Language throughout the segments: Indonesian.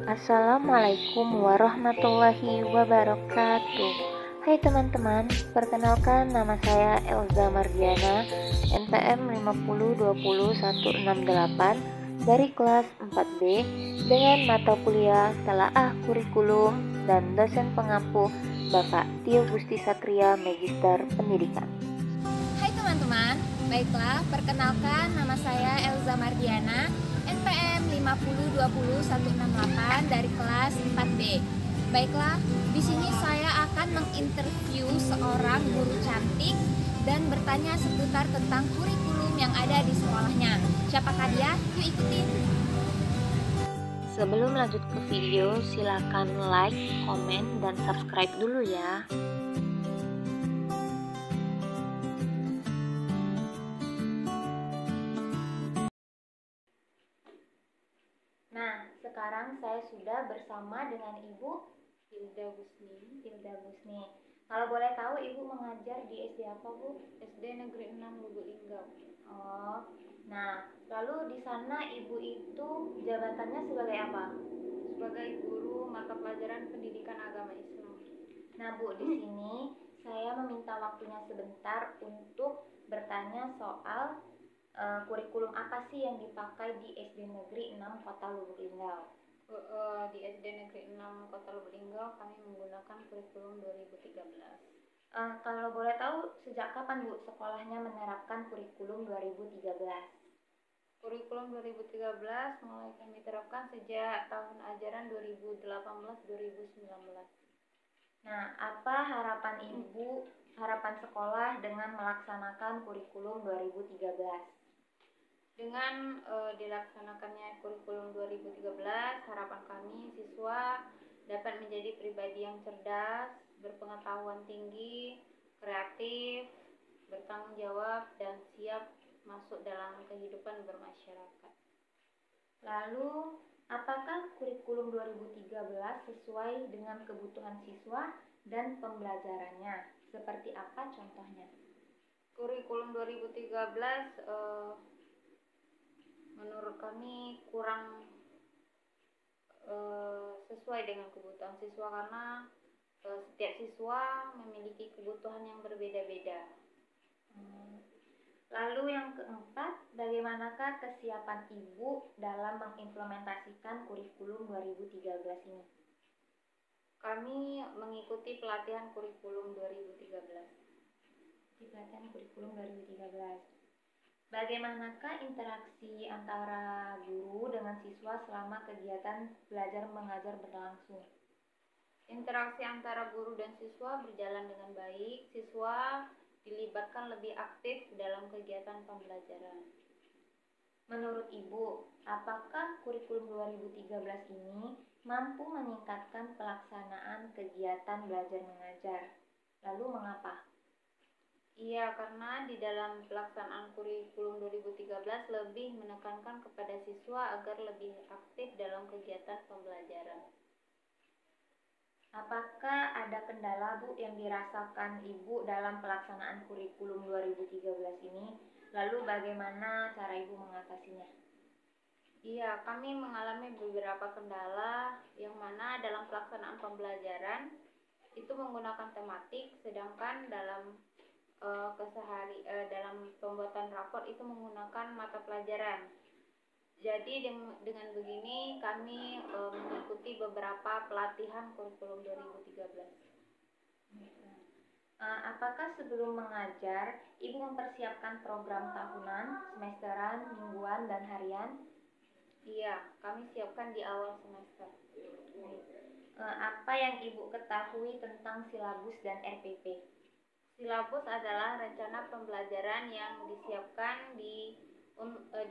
Assalamualaikum warahmatullahi wabarakatuh. Hai teman-teman, perkenalkan nama saya Elza Mardiana, NPM 5020168 dari kelas 4B dengan mata kuliah Telaah Kurikulum dan dosen pengampu Bapak Tio Gusti Satria, Magister Pendidikan. Hai teman-teman, baiklah perkenalkan nama saya Elza Mardiana, NPM 5020168 dari kelas 4B. Baiklah, di sini saya akan menginterview seorang guru cantik dan bertanya seputar tentang kurikulum yang ada di sekolahnya. Siapakah dia? Yuk ikutin. Sebelum lanjut ke video, silakan like, komen, dan subscribe dulu ya. Nah, sekarang saya sudah bersama dengan Ibu Hilda Gusni. Kalau boleh tahu Ibu mengajar di SD apa, Bu? SD Negeri 6 Lubuk Linggau. Oh, nah lalu di sana Ibu itu jabatannya sebagai apa? Sebagai guru mata pelajaran pendidikan agama Islam. Nah Bu, di sini saya meminta waktunya sebentar untuk bertanya soal kurikulum apa sih yang dipakai di SD Negeri 6 Kota Lubuk Linggau. Di SD Negeri 6 Kota Lubuk Linggau kami menggunakan kurikulum 2013. Kalau boleh tahu sejak kapan Bu sekolahnya menerapkan kurikulum 2013? Kurikulum 2013 mulai kami terapkan sejak tahun ajaran 2018-2019. Nah, apa harapan Ibu, harapan sekolah dengan melaksanakan kurikulum 2013? Dengan dilaksanakannya kurikulum 2013, harapan kami siswa dapat menjadi pribadi yang cerdas, berpengetahuan tinggi, kreatif, bertanggung jawab, dan siap masuk dalam kehidupan bermasyarakat. Lalu, apakah kurikulum 2013 sesuai dengan kebutuhan siswa dan pembelajarannya? Seperti apa contohnya? Kurikulum 2013 menurut kami kurang sesuai dengan kebutuhan siswa karena setiap siswa memiliki kebutuhan yang berbeda-beda. Lalu yang keempat, bagaimanakah kesiapan Ibu dalam mengimplementasikan kurikulum 2013 ini? Kami mengikuti pelatihan kurikulum 2013. Pelatihan kurikulum 2013. Bagaimanakah interaksi antara guru dengan siswa selama kegiatan belajar mengajar berlangsung? Interaksi antara guru dan siswa berjalan dengan baik. Siswa dilibatkan lebih aktif dalam kegiatan pembelajaran. Menurut Ibu, apakah kurikulum 2013 ini mampu meningkatkan pelaksanaan kegiatan belajar mengajar? Lalu mengapa? Iya, karena di dalam pelaksanaan kurikulum 2013 lebih menekankan kepada siswa agar lebih aktif dalam kegiatan pembelajaran. Apakah ada kendala Bu yang dirasakan Ibu dalam pelaksanaan kurikulum 2013 ini? Lalu bagaimana cara Ibu mengatasinya? Iya, kami mengalami beberapa kendala yang mana dalam pelaksanaan pembelajaran itu menggunakan tematik, sedangkan dalam dalam pembuatan rapor itu menggunakan mata pelajaran. Jadi dengan begini kami mengikuti beberapa pelatihan kurikulum 2013. Apakah sebelum mengajar Ibu mempersiapkan program tahunan, semesteran, mingguan, dan harian? Iya, kami siapkan di awal semester. Apa yang Ibu ketahui tentang silabus dan RPP? Silabus adalah rencana pembelajaran yang disiapkan di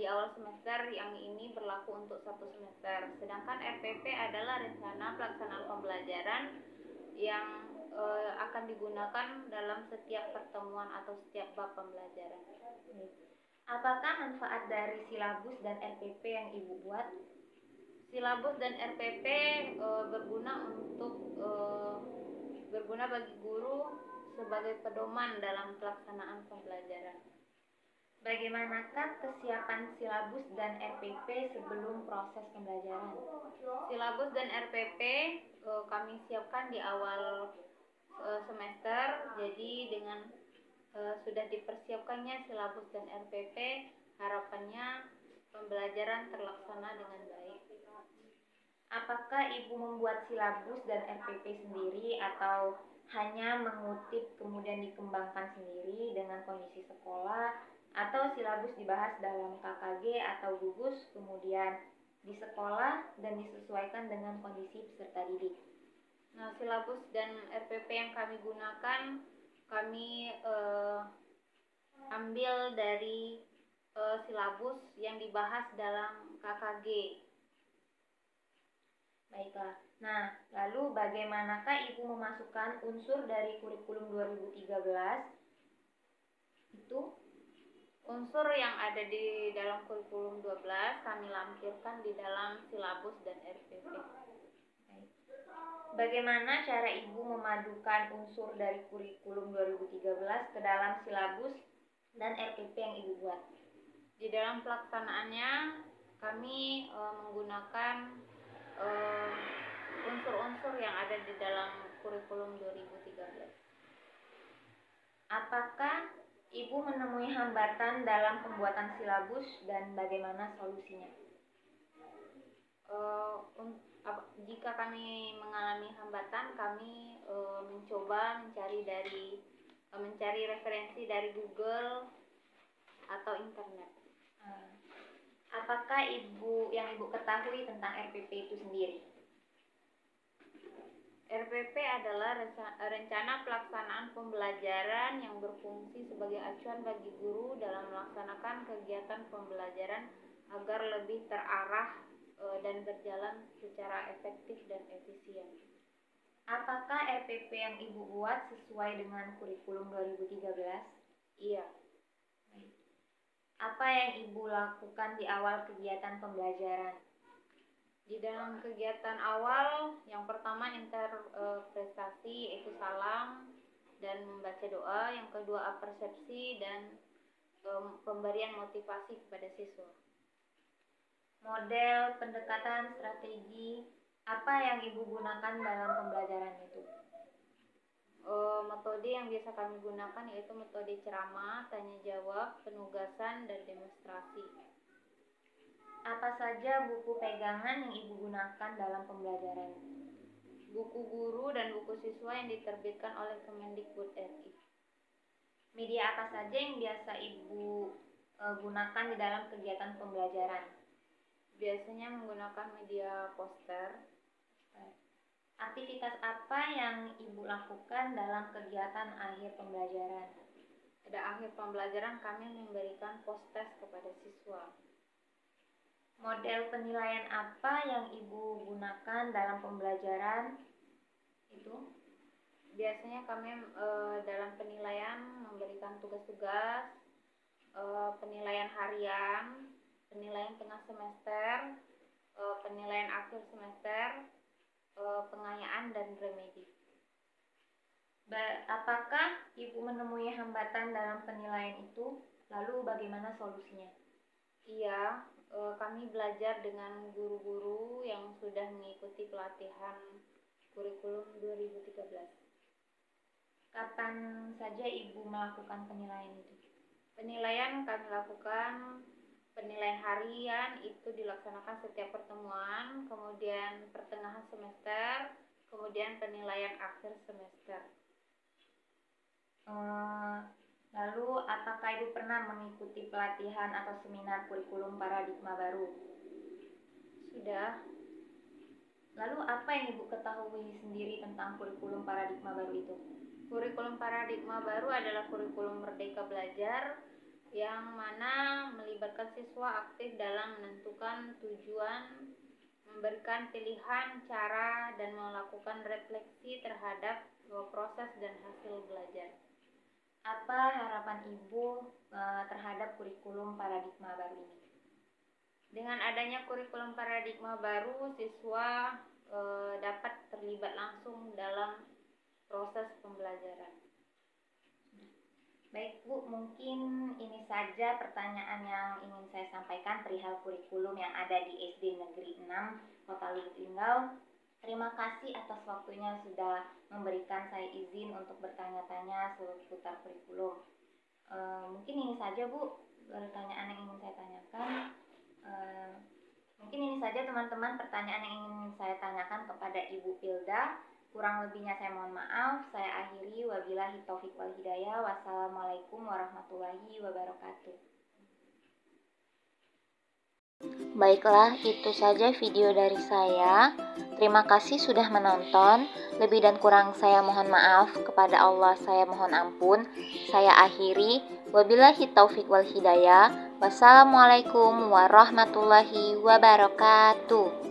awal semester yang ini berlaku untuk satu semester. Sedangkan RPP adalah rencana pelaksanaan pembelajaran yang akan digunakan dalam setiap pertemuan atau setiap bab pembelajaran. Apakah manfaat dari silabus dan RPP yang Ibu buat? Silabus dan RPP berguna bagi guru sebagai pedoman dalam pelaksanaan pembelajaran. Bagaimanakah kesiapan silabus dan RPP sebelum proses pembelajaran? Silabus dan RPP kami siapkan di awal semester. Jadi dengan sudah dipersiapkannya silabus dan RPP, harapannya pembelajaran terlaksana dengan baik. Apakah Ibu membuat silabus dan RPP sendiri atau hanya mengutip kemudian dikembangkan sendiri dengan kondisi sekolah, atau silabus dibahas dalam KKG atau gugus kemudian di sekolah dan disesuaikan dengan kondisi peserta didik? Nah, silabus dan RPP yang kami gunakan kami ambil dari silabus yang dibahas dalam KKG. Baiklah. Nah, lalu bagaimanakah Ibu memasukkan unsur dari kurikulum 2013 itu? Unsur yang ada di dalam kurikulum 12 kami lampirkan di dalam silabus dan RPP. Bagaimana cara Ibu memadukan unsur dari kurikulum 2013 ke dalam silabus dan RPP yang Ibu buat? Di dalam pelaksanaannya kami menggunakan unsur-unsur yang ada di dalam kurikulum 2013. Apakah Ibu menemui hambatan dalam pembuatan silabus dan bagaimana solusinya? Jika kami mengalami hambatan, kami mencoba mencari referensi dari Google atau internet. Apakah yang Ibu ketahui tentang RPP itu sendiri? RPP adalah rencana pelaksanaan pembelajaran yang berfungsi sebagai acuan bagi guru dalam melaksanakan kegiatan pembelajaran agar lebih terarah dan berjalan secara efektif dan efisien. Apakah RPP yang Ibu buat sesuai dengan kurikulum 2013? Iya. Apa yang Ibu lakukan di awal kegiatan pembelajaran? Di dalam kegiatan awal, yang pertama interpretasi, yaitu salam dan membaca doa. Yang kedua apersepsi dan pemberian motivasi kepada siswa. Model pendekatan strategi apa yang Ibu gunakan dalam pembelajaran itu? Metode yang biasa kami gunakan yaitu metode ceramah, tanya jawab, penugasan, dan demonstrasi. Apa saja buku pegangan yang Ibu gunakan dalam pembelajaran? Buku guru dan buku siswa yang diterbitkan oleh Kemendikbud RI. Media apa saja yang biasa Ibu gunakan di dalam kegiatan pembelajaran? Biasanya menggunakan media poster. Aktivitas apa yang Ibu lakukan dalam kegiatan akhir pembelajaran? Pada akhir pembelajaran kami memberikan post-test kepada siswa. Model penilaian apa yang Ibu gunakan dalam pembelajaran itu? Biasanya kami dalam penilaian memberikan tugas-tugas, penilaian harian, penilaian tengah semester, penilaian akhir semester, pengayaan dan remedi. Apakah Ibu menemui hambatan dalam penilaian itu? Lalu bagaimana solusinya? Iya, kami belajar dengan guru-guru yang sudah mengikuti pelatihan kurikulum 2013. Kapan saja Ibu melakukan penilaian itu? Penilaian kami lakukan, penilaian harian itu dilaksanakan setiap pertemuan, kemudian pertengahan semester, kemudian penilaian akhir semester. Lalu apakah Ibu pernah mengikuti pelatihan atau seminar kurikulum paradigma baru? Sudah. Lalu apa yang Ibu ketahui sendiri tentang kurikulum paradigma baru itu? Kurikulum paradigma baru adalah kurikulum merdeka belajar yang mana melibatkan siswa aktif dalam menentukan tujuan, memberikan pilihan, cara, dan melakukan refleksi terhadap proses dan hasil belajar. Apa harapan Ibu terhadap kurikulum paradigma baru ini? Dengan adanya kurikulum paradigma baru, siswa dapat terlibat langsung dalam proses pembelajaran. Baik Bu, mungkin ini saja pertanyaan yang ingin saya sampaikan perihal kurikulum yang ada di SD Negeri 6 Kota Lubuk Linggau. Terima kasih atas waktunya sudah memberikan saya izin untuk bertanya-tanya seputar kurikulum. Mungkin ini saja Bu pertanyaan yang ingin saya tanyakan. Mungkin ini saja teman-teman pertanyaan yang ingin saya tanyakan kepada Ibu Pilda. Kurang lebihnya saya mohon maaf. Saya akhiri, wabillahi taufik wal hidayah. Wassalamualaikum warahmatullahi wabarakatuh. Baiklah, itu saja video dari saya. Terima kasih sudah menonton. Lebih dan kurang saya mohon maaf. Kepada Allah saya mohon ampun. Saya akhiri, wabillahi taufik wal hidayah. Wassalamualaikum warahmatullahi wabarakatuh.